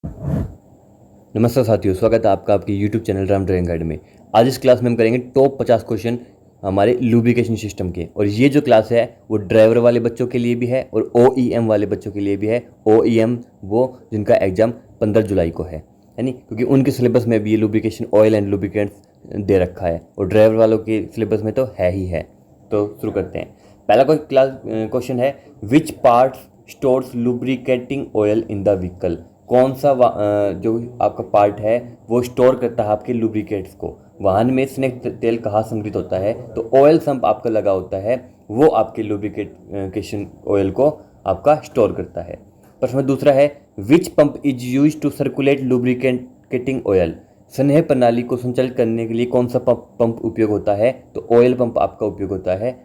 नमस्कार साथियों, स्वागत है आपका आपके YouTube channel Ram driving guide में। आज इस क्लास में हम करेंगे टॉप 50 क्वेश्चन हमारे लुब्रिकेशन सिस्टम के। और ये जो क्लास है वो ड्राइवर वाले बच्चों के लिए भी है और OEM वाले बच्चों के लिए भी है। OEM वो जिनका एग्जाम 15 जुलाई को है यानी क्योंकि उनके सिलेबस में भी ये लुब्रिकेशन ऑयल एंड लुब्रिकेंट्स दे रखा है और ड्राइवर वालों के सिलेबस में तो है ही है। तो शुरू करते हैं। पहला कोई क्लास क्वेश्चन है, which part stores lubricating oil in the vehicle. कौन सा जो आपका पार्ट है वो स्टोर करता है आपके लुब्रिकेट्स को। वाहन में स्नेक तेल कहाँ संग्रहित होता है? तो ऑयल संप आपका लगा होता है, वो आपके लुब्रिकेशन ऑयल को आपका स्टोर करता है। प्रश्न दूसरा है, which pump is use to circulate lubricating oil. स्नेह प्रणाली को संचालित करने के लिए कौन सा पंप उपयोग होता है? तो ऑयल पंप आपका उपयोग होता है,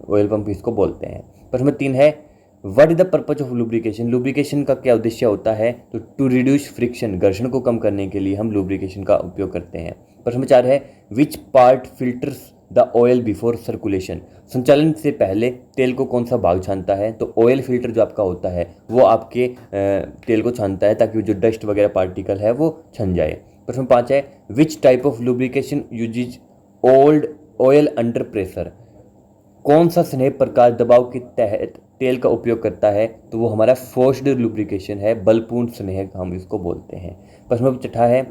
ऑयल पंप इसको बोलते हैं। प्रश्न 3 है, what is the purpose of lubrication. Lubrication का क्या उद्देश्य होता है? तो टू रिड्यूस फ्रिक्शन, घर्षण को कम करने के लिए हम लुब्रिकेशन का उपयोग करते हैं। प्रश्न 4 है, which part filters the oil before circulation. संचालन से पहले तेल को कौन सा भाग छानता है? तो ऑयल फिल्टर जो आपका होता है वो आपके तेल को छानता है ताकि जो डस्ट वगैरह पार्टिकल है वो छन जाए। प्रश्न 5 है, which type of lubrication uses old oil under pressure. कौन सा स्नेह प्रकार दबाव के तहत तेल का उपयोग करता है? तो वो हमारा फोर्स्ड लुब्रिकेशन है, बलपूर्ण स्नेह हम इसको बोलते हैं। प्रश्न 6 है,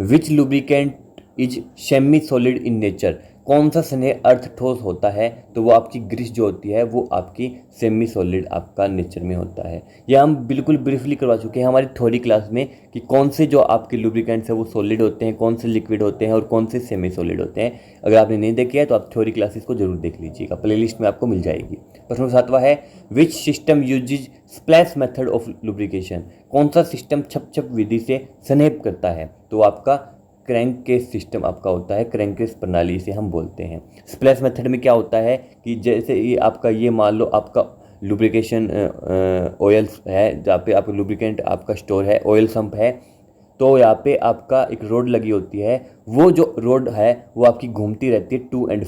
which lubricant is semi solid in nature. कौन सा स्नेह अर्ध ठोस होता है? तो वो आपकी ग्रीस जो होती है वो आपकी सेमी सॉलिड आपका नेचर में होता है। यह हम बिल्कुल ब्रीफली करवा चुके हैं हमारी थ्योरी क्लास में कि कौन से जो आपके लुब्रिकेंट्स है वो सॉलिड होते हैं, कौन से लिक्विड होते हैं और कौन से सेमी सॉलिड होते हैं। अगर आपने नहीं देखे है तो आप थ्योरी क्लासेस को जरूर देख लीजिएगा, प्लेलिस्ट में आपको मिल जाएगी। प्रश्न 7वां है, which system uses splash method of lubrication. कौन सा सिस्टम छप छप विधि से स्नेह करता है? तो आपका क्रैंककेस सिस्टम आपका होता है, क्रैंककेस प्रणाली से हम बोलते हैं। स्प्लैश मेथड में क्या होता है कि जैसे ये आपका ये मान लो आपका लुब्रिकेशन ऑयल है, जहाँ पे आपका लुब्रिकेंट आपका स्टोर है, ऑयल संप है, तो यहाँ पे आपका एक रोड लगी होती है। वो जो रोड है वो आपकी घूमती रहती है टू एंड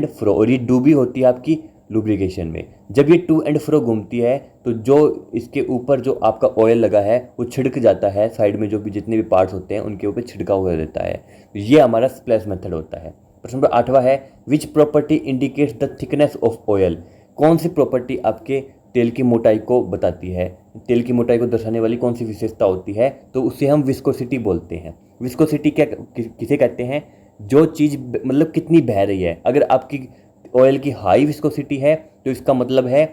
फ्रो, और ये डूबी होती है आपकी लुब्रिकेशन में। जब ये टू एंड फ्रो घूमती है तो जो इसके ऊपर जो आपका ऑयल लगा है वो छिड़क जाता है, साइड में जो भी जितने भी पार्ट्स होते हैं उनके ऊपर छिड़का हुआ रहता है। तो ये हमारा स्प्लैश मेथड होता है। प्रश्न नंबर 8वां है, which property indicates the thickness of oil. कौन सी प्रॉपर्टी आपके तेल की मोटाई को बताती है? तेल की मोटाई को दर्शाने वाली कौन सी विशेषता होती है? तो उसे हम विस्कोसिटी बोलते हैं। विस्कोसिटी क्या किसे कहते हैं? जो चीज़ मतलब कितनी बह रही है। अगर आपकी ऑयल की हाई विस्कोसिटी है तो इसका मतलब है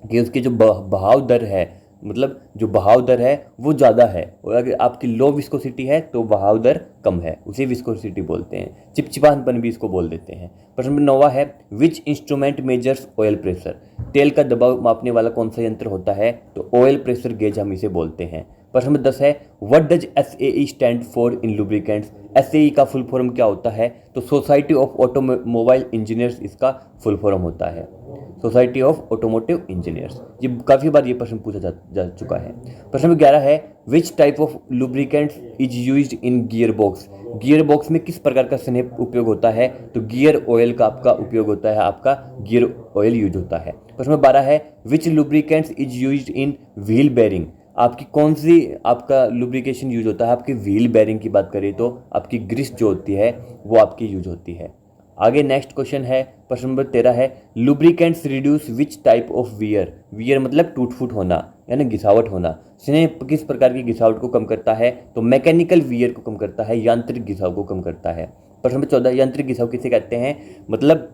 कि उसकी जो बहाव दर है, मतलब जो बहाव दर है वो ज़्यादा है, और अगर आपकी लो विस्कोसिटी है तो बहाव दर कम है, उसे विस्कोसिटी बोलते हैं। चिपचिपापन भी इसको बोल देते हैं। प्रश्न नंबर 9 है, which instrument measures oil pressure. तेल का दबाव मापने वाला कौन सा यंत्र होता है? तो ऑयल प्रेशर गेज हम इसे बोलते हैं। प्रश्न नंबर 10 है, what does SAE stand for in lubricants. SAE का फुल फॉर्म क्या होता है? तो सोसाइटी ऑफ ऑटोमोबाइल इंजीनियर्स इसका फुल फॉर्म होता है, सोसाइटी ऑफ ऑटोमोटिव इंजीनियर्स। ये काफ़ी बार ये प्रश्न पूछा जा चुका है। प्रश्न नंबर 11 है, which type of lubricants is used in gear box. Gear box में किस प्रकार का स्नेह उपयोग होता है? तो गियर ऑयल का आपका उपयोग होता है, आपका गियर ऑयल यूज होता है। प्रश्न नंबर 12 है, which lubricants is used in wheel bearing. आपकी कौन सी आपका लुब्रिकेशन यूज होता है? आपकी व्हील बेरिंग की बात करें तो आपकी ग्रीस जो होती है वो आपकी यूज होती है। आगे नेक्स्ट क्वेश्चन है, प्रश्न नंबर 13 है, lubricants reduce which type of wear. Wear मतलब टूट फूट होना यानी घिसावट होना। स्नेह किस प्रकार की घिसावट को कम करता है? तो मैकेनिकल वियर को कम करता है, यांत्रिक घिसाव को कम करता है। प्रश्न नंबर 14, यांत्रिक घिसाव किसे कहते हैं? मतलब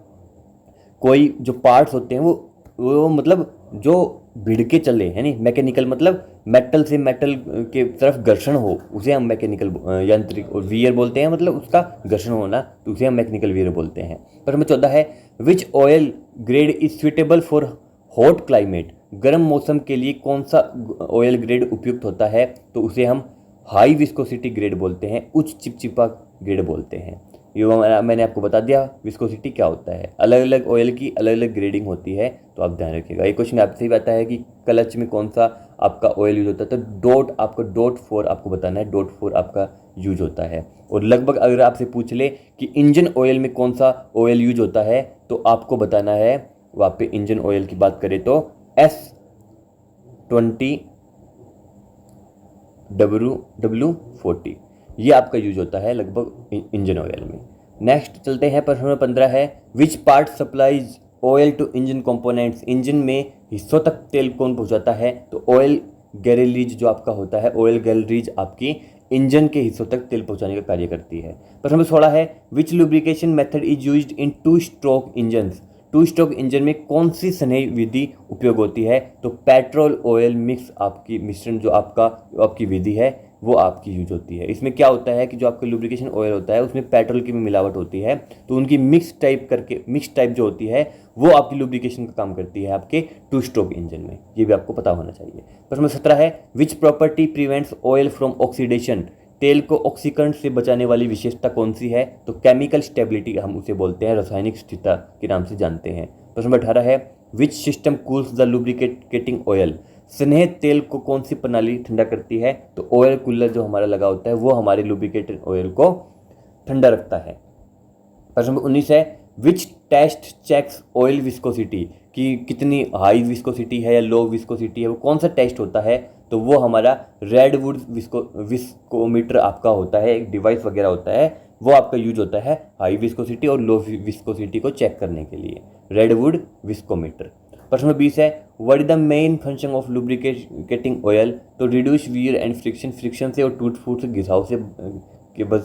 कोई जो पार्ट्स होते हैं वो मतलब जो भिड़ के चले, है नहीं। मैकेनिकल मतलब मेटल से मेटल के तरफ घर्षण हो, उसे हम मैकेनिकल यांत्रिक और वियर बोलते हैं, मतलब उसका घर्षण होना, तो उसे हम मैकेनिकल वियर बोलते हैं। प्रश्न 14 है, विच oil grade is suitable for hot climate. गर्म मौसम के लिए कौन सा ऑयल ग्रेड उपयुक्त होता है? तो उसे हम हाई विस्कोसिटी ग्रेड बोलते हैं, उच्च चिपचिपा ग्रेड बोलते हैं। ये मैंने आपको बता दिया विस्कोसिटी क्या होता है। अलग अलग ऑयल की अलग अलग ग्रेडिंग होती है, तो आप ध्यान रखिएगा। ये क्वेश्चन आपसे ही आता है कि क्लच में कौन सा आपका ऑयल यूज होता है, तो डॉट 4 आपको बताना है, डॉट 4 आपका यूज होता है। और लगभग अगर आपसे पूछ ले कि इंजन ऑयल में कौन सा ऑयल यूज होता है, तो आपको बताना है, वहाँ पे इंजन ऑयल की बात करें तो S20 WW40, ये आपका यूज होता है लगभग इंजन ऑयल में। नेक्स्ट चलते हैं, प्रश्न नंबर 15 है, which part supplies oil to engine components, इंजन में हिस्सों तक तेल कौन पहुंचाता है? तो ऑयल गैलरीज जो आपका होता है, ऑयल गैलरीज आपकी इंजन के हिस्सों तक तेल पहुंचाने का कार्य करती है। प्रश्न नंबर 16 है, which lubrication method is used in 2 stroke engines, 2 stroke engine में कौन सी स्नेह विधि उपयोग होती है? तो पेट्रोल ऑयल मिक्स आपकी मिश्रण जो आपकी विधि है वो आपकी यूज होती है। इसमें क्या होता है कि जो आपका लुब्रिकेशन ऑयल होता है उसमें पेट्रोल की भी मिलावट होती है, तो उनकी मिक्स टाइप जो होती है वो आपकी लुब्रिकेशन का काम करती है आपके 2 स्ट्रोक इंजन में, ये भी आपको पता होना चाहिए। प्रश्न नंबर 17 है, which property prevents oil from oxidation, तेल को ऑक्सीकरण से बचाने वाली विशेषता कौन सी है? तो केमिकल स्टेबिलिटी हम उसे बोलते हैं, रासायनिक स्थिरता के नाम से जानते हैं। प्रश्न नंबर 18 है, which system cools the lubricating oil, स्नेह तेल को कौन सी प्रणाली ठंडा करती है? तो ऑयल कूलर जो हमारा लगा होता है वो हमारे लुब्रिकेटेड ऑयल को ठंडा रखता है। प्रश्न नंबर 19 है, which test checks oil viscosity, कि कितनी हाई विस्कोसिटी है या लो विस्कोसिटी है, वो कौन सा टेस्ट होता है? तो वो हमारा रेडवुड विस्कोमीटर आपका होता है, एक डिवाइस वगैरह होता है, वो आपका यूज होता है हाई विस्कोसिटी और लो विस्कोसिटी को चेक करने के लिए, रेडवुड विस्कोमीटर। प्रश्न नंबर 20 है, what is the main function of lubricating oil, तो रिड्यूस वियर एंड फ्रिक्शन से और टूट फूट से घिसाव से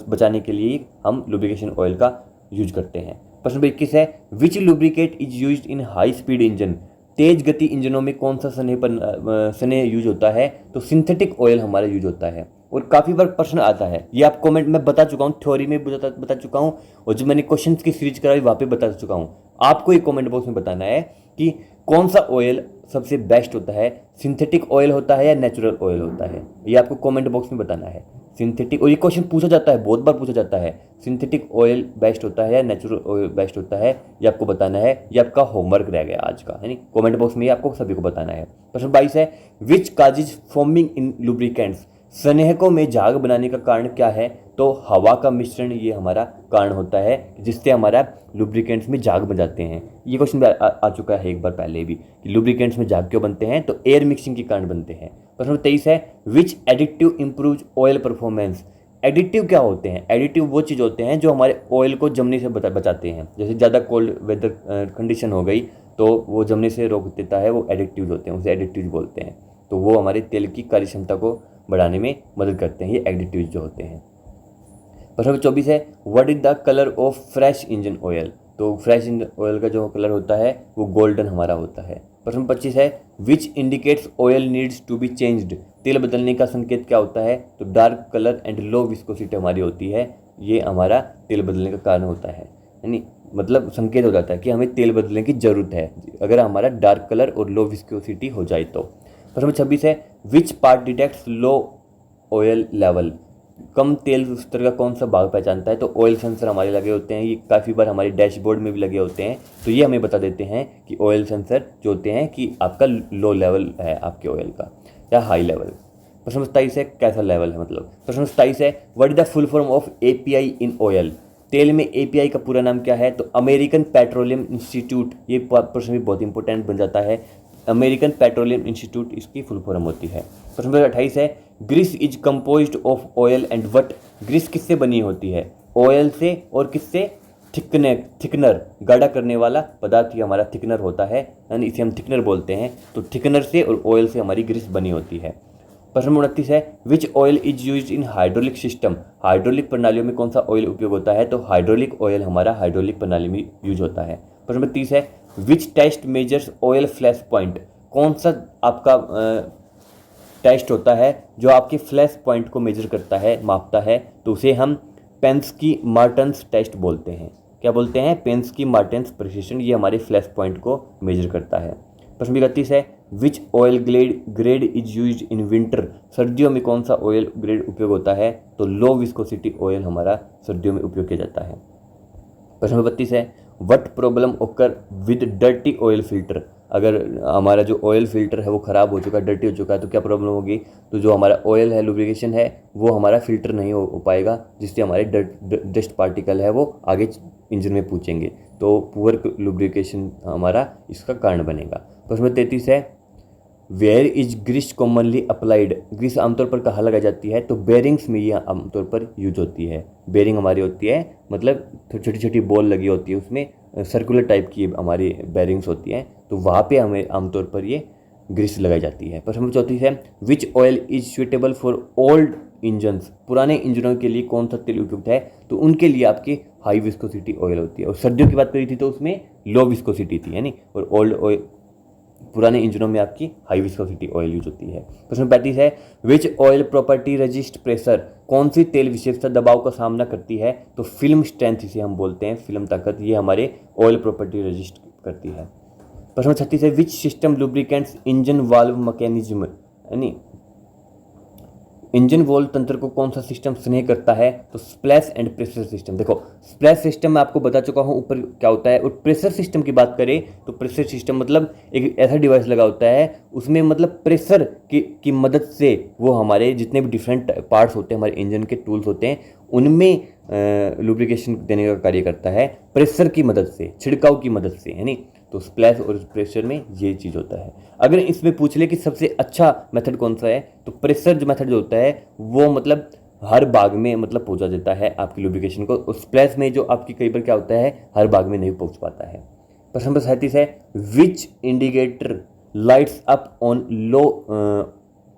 बचाने के लिए हम लुब्रिकेशन ऑयल का यूज करते हैं। प्रश्न नंबर 21 है, which lubricate is used in high speed engine, तेज गति इंजनों में कौन सा स्नेह यूज होता है? तो सिंथेटिक ऑयल हमारा यूज होता है। और काफ़ी बार प्रश्न आता है, ये आप कमेंट में बता चुका हूँ, थ्योरी में बता चुका हूँ, और जो मैंने क्वेश्चन की सीरीज कराई वहाँ पे बता चुका हूँ। आपको ये कमेंट बॉक्स में बताना है कि कौन सा ऑयल सबसे बेस्ट होता है, सिंथेटिक ऑयल होता है या नेचुरल ऑयल होता है, ये आपको कमेंट बॉक्स में बताना है। सिंथेटिक, और ये क्वेश्चन पूछा जाता है, बहुत बार पूछा जाता है, सिंथेटिक ऑयल बेस्ट होता है या नेचुरल ऑयल बेस्ट होता है, ये आपको बताना है। ये आपका होमवर्क रह गया आज का, है नी, कमेंट बॉक्स में ये आपको सभी को बताना है। प्रश्न 22 है, विच काजेज फॉर्मिंग इन लुब्रिकेंट्स, स्नेहकों में झाग बनाने का कारण क्या है? तो हवा का मिश्रण ये हमारा कारण होता है जिससे हमारा लुब्रिकेंट्स में झाग बन जाते हैं। ये क्वेश्चन भी आ चुका है एक बार पहले भी कि लुब्रिकेंट्स में झाग क्यों बनते हैं? तो एयर मिक्सिंग के कारण बनते हैं। प्रश्न 23 है, which additive improve oil performance, additive क्या होते हैं? एडिटिव वो चीज़ होते हैं जो हमारे ऑयल को जमने से बचाते हैं। जैसे ज़्यादा कोल्ड वेदर कंडीशन हो गई तो वो जमने से रोक देता है, वो एडिटिव होते हैं, उसे एडिटिव बोलते हैं। तो वो हमारे तेल की कार्यक्षमता को बढ़ाने में मदद करते हैं, ये एडिटिव जो होते हैं। प्रश्न 24 है, what is the colour of fresh engine oil, तो फ्रेश इंजन ऑयल का जो कलर होता है वो गोल्डन हमारा होता है। प्रश्न 25 है, which indicates oil needs to be changed, तेल बदलने का संकेत क्या होता है? तो dark colour and low viscosity हमारी होती है, ये हमारा तेल बदलने का कारण होता है, यानी मतलब संकेत हो जाता है कि हमें तेल बदलने की जरूरत है अगर हमारा डार्क कलर और लो विस्कोसिटी हो जाए तो। प्रश्न 26 है, which part detects low oil level, कम तेल स्तर का कौन सा भाग पहचानता है? तो ऑयल सेंसर हमारे लगे होते हैं, ये काफ़ी बार हमारे डैशबोर्ड में भी लगे होते हैं, तो ये हमें बता देते हैं कि ऑयल सेंसर जो होते हैं कि आपका लो लेवल है आपके ऑयल का या हाई लेवल। प्रश्न 27 है, कैसा लेवल है मतलब। प्रश्न 27 है, what is the full form of API in oil, तेल में API का पूरा नाम क्या है? तो अमेरिकन पेट्रोलियम इंस्टीट्यूट, ये प्रश्न भी बहुत इंपॉर्टेंट बन जाता है, अमेरिकन पेट्रोलियम इंस्टीट्यूट इसकी फुल फॉर्म होती है। प्रश्न नंबर 28 है, grease is composed of oil and fat, grease किससे बनी होती है? ऑयल से और किससे? थिकनर, गाढ़ा करने वाला पदार्थ ही हमारा थिकनर होता है, यानी इसे हम थिकनर बोलते हैं। तो थिकनर से और ऑयल से हमारी ग्रीस बनी होती है। प्रश्न नंबर 29 है, विच oil is use in hydraulic system, hydraulic प्रणालियों में कौन सा ऑयल उपयोग होता है? तो हाइड्रोलिक ऑयल हमारा हाइड्रोलिक प्रणाली में यूज होता है। प्रश्न नंबर 30 है, which test measures oil flash point, कौन सा आपका टेस्ट होता है जो आपके फ्लैश पॉइंट को मेजर करता है, मापता है? तो उसे हम पेंस्की मार्टन्स टेस्ट बोलते हैं। क्या बोलते हैं? पेंस्की मार्टन्स प्रिसिशन, ये हमारे फ्लैश पॉइंट को मेजर करता है। प्रश्न 31 है, विच oil grade is use in winter, सर्दियों में कौन सा ऑयल ग्रेड उपयोग होता है? तो लो विस्कोसिटी ऑयल हमारा सर्दियों में उपयोग किया जाता है। प्रश्न नंबर 32 है, व्हाट प्रॉब्लम ओकर विद डर्टी ऑयल फिल्टर, अगर हमारा जो ऑयल फिल्टर है वो ख़राब हो चुका है, डर्टी हो चुका है, तो क्या प्रॉब्लम होगी? तो जो हमारा ऑयल है, लुब्रिकेशन है, वो हमारा फिल्टर नहीं हो पाएगा, जिससे हमारे डस्ट पार्टिकल है वो आगे इंजन में पूछेंगे, तो पुअर लुब्रिकेशन हमारा इसका कारण बनेगा। प्रश्न नंबर 33 है, where is grease commonly applied, grease आमतौर पर कहाँ लगाई जाती है, तो बेरिंग्स में ये आमतौर पर यूज होती है। बेरिंग हमारी होती है मतलब छोटी छोटी बॉल लगी होती है, उसमें सर्कुलर टाइप की हमारी बेरिंग्स होती हैं, तो वहाँ पे हमें आमतौर पर ये ग्रीस लगाई जाती है। प्रश्न नंबर 34 है विच oil is suitable for old engines, पुराने इंजनों के लिए कौन सा तेल उपयुक्त है, तो उनके लिए आपकी हाई विस्कोसिटी ऑयल होती है। और सर्दियों की बात करी थी तो उसमें लो विस्कोसिटी थी, यानी, और ओल्ड ऑयल पुराने इंजनों में आपकी हाई विस्कोसिटी ऑयल यूज होती है। प्रश्न 35 है विच ऑयल प्रॉपर्टी रजिस्ट प्रेशर, कौन सी तेल विशेषता दबाव का सामना करती है, तो फिल्म स्ट्रेंथ इसे हम बोलते हैं, फिल्म ताकत, ये हमारे ऑयल प्रॉपर्टी रजिस्ट करती है। प्रश्न 36 है which system lubricants engine valve mechanism, यानी इंजन वॉल्व तंत्र को कौन सा सिस्टम स्नेह करता है, तो स्प्लैश एंड प्रेशर सिस्टम। देखो स्प्लैश सिस्टम मैं आपको बता चुका हूँ ऊपर क्या होता है, और प्रेशर सिस्टम की बात करें तो प्रेशर सिस्टम मतलब एक ऐसा डिवाइस लगा होता है, उसमें मतलब प्रेशर की मदद से वो हमारे जितने भी डिफरेंट पार्ट्स होते हैं, हमारे इंजन के टूल्स होते हैं, उनमें लुब्रिकेशन देने का कार्य करता है प्रेशर की मदद से, छिड़काव की मदद से, है नी। तो स्प्लैश और प्रेशर में ये चीज़ होता है। अगर इसमें पूछ ले कि सबसे अच्छा मेथड कौन सा है, तो प्रेशर जो मेथड जो होता है वो मतलब हर भाग में मतलब पहुंचा देता है आपकी लुब्रिकेशन को, और स्प्लैश में जो आपकी कई बार क्या होता है हर भाग में नहीं पहुंच पाता है। प्रश्न नंबर 37 है which indicator lights up on low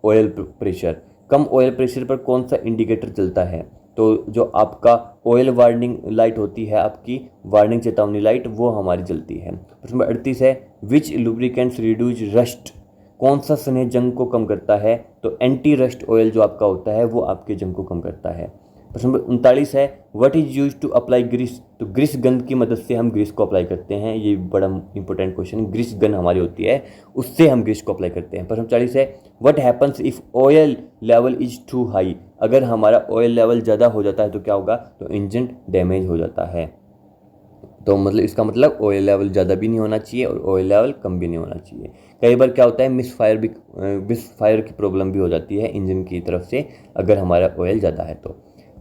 oil pressure, कम ऑयल प्रेशर पर कौन सा इंडिकेटर जलता है, तो जो आपका ऑयल वार्निंग लाइट होती है, आपकी वार्निंग चेतावनी लाइट, वो हमारी जलती है। प्रश्न नंबर 38 है विच लुब्रिकेंट्स रिड्यूज रस्ट, कौन सा स्नेह जंग को कम करता है, तो एंटी रस्ट ऑयल जो आपका होता है वो आपके जंग को कम करता है। प्रश्न नंबर 39 है what is use to apply grease, तो ग्रीस गन की मदद से हम ग्रीस को अप्लाई करते हैं, ये बड़ा इंपॉर्टेंट क्वेश्चन, ग्रीस गन हमारी होती है उससे हम ग्रीस को अप्लाई करते हैं। प्रश्न नंबर 40 है what happens if oil level is too high, अगर हमारा ऑयल लेवल ज़्यादा हो जाता है तो क्या होगा, तो इंजन डैमेज हो जाता है। तो मतलब इसका मतलब ऑयल लेवल ज़्यादा भी नहीं होना चाहिए और ऑयल लेवल कम भी नहीं होना चाहिए। कई बार क्या होता है मिसफायर की प्रॉब्लम भी हो जाती है इंजन की तरफ से अगर हमारा ऑयल ज़्यादा है तो।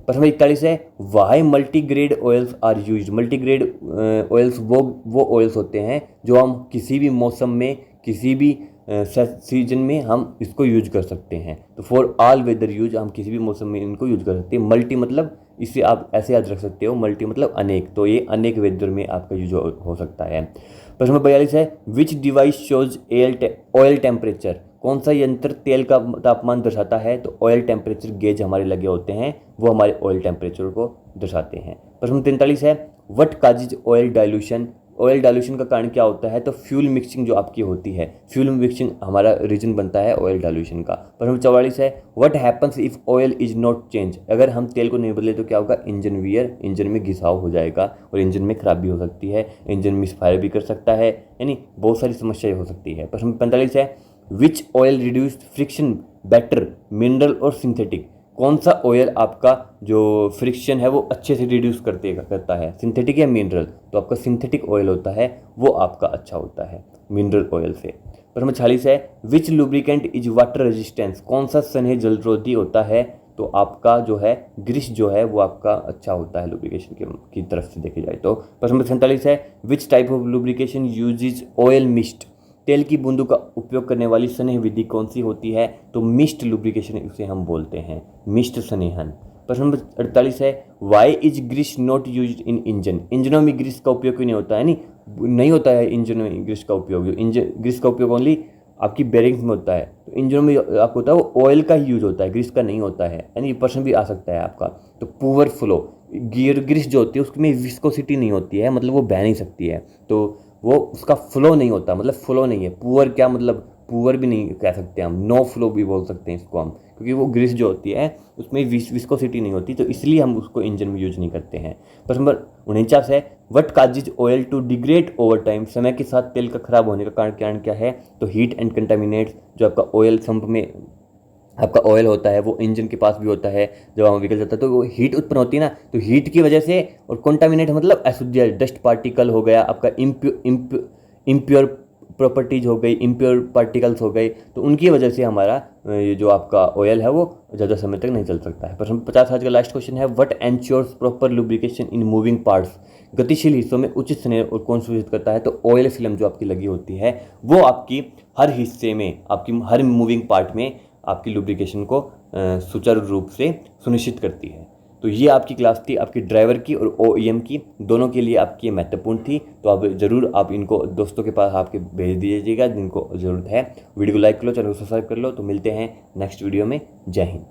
प्रश्न नंबर 41 है why multigrade oils are use, multigrade oils वो ऑयल्स होते हैं जो हम किसी भी मौसम में किसी भी सीजन में हम इसको यूज कर सकते हैं, तो फॉर ऑल वेदर यूज, हम किसी भी मौसम में इनको यूज कर सकते हैं। मल्टी मतलब इसे आप ऐसे याद रख सकते हो, मल्टी मतलब अनेक, तो ये अनेक वेदर में आपका यूज हो सकता है। प्रश्न नंबर 42 है विच डिवाइस शोज ऑयल टेम्परेचर, कौन सा यंत्र तेल का तापमान दर्शाता है, तो ऑयल टेम्परेचर गेज हमारे लगे होते हैं, वो हमारे ऑयल टेम्परेचर को दर्शाते हैं। प्रश्न 43 है what causes oil dilution, oil dilution का कारण क्या होता है, तो फ्यूल मिक्सिंग जो आपकी होती है, फ्यूल मिक्सिंग हमारा रीजन बनता है ऑयल डाइल्यूशन का। प्रश्न 44 है what happens if oil is not change, अगर हम तेल को नहीं बदले तो क्या होगा, इंजन वियर, इंजन में घिसाव हो जाएगा और इंजन में खराबी हो सकती है, इंजन मिसफायर भी कर सकता है, यानी बहुत सारी समस्याएं हो सकती है। प्रश्न 45 है विच oil reduced friction better, mineral और सिंथेटिक, कौन सा ऑयल आपका जो फ्रिक्शन है वो अच्छे से रिड्यूस करता है, सिंथेटिक या मिनरल, तो आपका सिंथेटिक ऑयल होता है वो आपका अच्छा होता है मिनरल ऑयल से। प्रश्न 46 है which lubricant is water resistance, कौन सा स्नेह जलरोधी होता है, तो आपका जो है ग्रीस जो है वो आपका अच्छा होता है लुब्रिकेशन की तरफ से देखे जाए तो। प्रश्न 47 है which type of lubrication uses oil mist, तेल की बूंदों का उपयोग करने वाली स्नेह विधि कौन सी होती है, तो मिस्ट लुब्रिकेशन इसे हम बोलते हैं, मिस्ट स्नेहन। प्रश्न नंबर 48 है why is grease not use in engine, इंजनों में ग्रीस का उपयोग क्यों नहीं होता है, नहीं होता है इंजनों में ग्रीस का उपयोग, ग्रीस का उपयोग ओनली आपकी बेरिंग्स में होता है, तो इंजनों में आपको होता है वो ऑयल का ही यूज होता है, ग्रीस का नहीं होता है, यानी ये प्रश्न भी आ सकता है आपका। तो पुअर फ्लो, गियर ग्रीस जो होती है उसमें विस्कोसिटी नहीं होती है, मतलब वो बह नहीं सकती है, तो वो उसका फ्लो नहीं होता, मतलब फ्लो नहीं है। पुअर क्या मतलब, पुअर भी नहीं कह सकते हम, नो फ्लो भी बोल सकते हैं इसको हम, क्योंकि वो ग्रीस जो होती है उसमें विस्कोसिटी नहीं होती, तो इसलिए हम उसको इंजन में यूज नहीं करते हैं। प्रश्न नंबर 49 है what causes oil to degrade over time, समय के साथ तेल का खराब होने का कारण क्या है, तो हीट एंड कंटामिनेट्स, जो आपका ऑयल संप में आपका ऑयल होता है वो इंजन के पास भी होता है, जब हम निकल जाता है तो वो हीट उत्पन्न होती है ना, तो हीट की वजह से, और कंटामिनेट मतलब अशुद्ध डस्ट पार्टिकल हो गया, आपका इम्प्योर प्रॉपर्टीज हो गई, इम्प्योर पार्टिकल्स हो गए, तो उनकी वजह से हमारा ये जो आपका ऑयल है वो ज़्यादा समय तक नहीं चल सकता है। प्रश्न 50 आज का लास्ट क्वेश्चन है, what ensures proper lubrication in moving parts. गतिशील हिस्सों में उचित स्नेह और कौन सुनिश्चित करता है, तो ऑयल फिल्म जो आपकी लगी होती है वो आपकी हर हिस्से में, आपकी हर मूविंग पार्ट में आपकी लुब्रिकेशन को सुचारू रूप से सुनिश्चित करती है। तो ये आपकी क्लास थी आपकी ड्राइवर की और OEM की, दोनों के लिए आपकी ये महत्वपूर्ण थी। तो आप ज़रूर आप इनको दोस्तों के पास आपके भेज दीजिएगा जिनको ज़रूरत है। वीडियो को लाइक कर लो, चैनल को सब्सक्राइब कर लो। तो मिलते हैं नेक्स्ट वीडियो में। जय हिंद।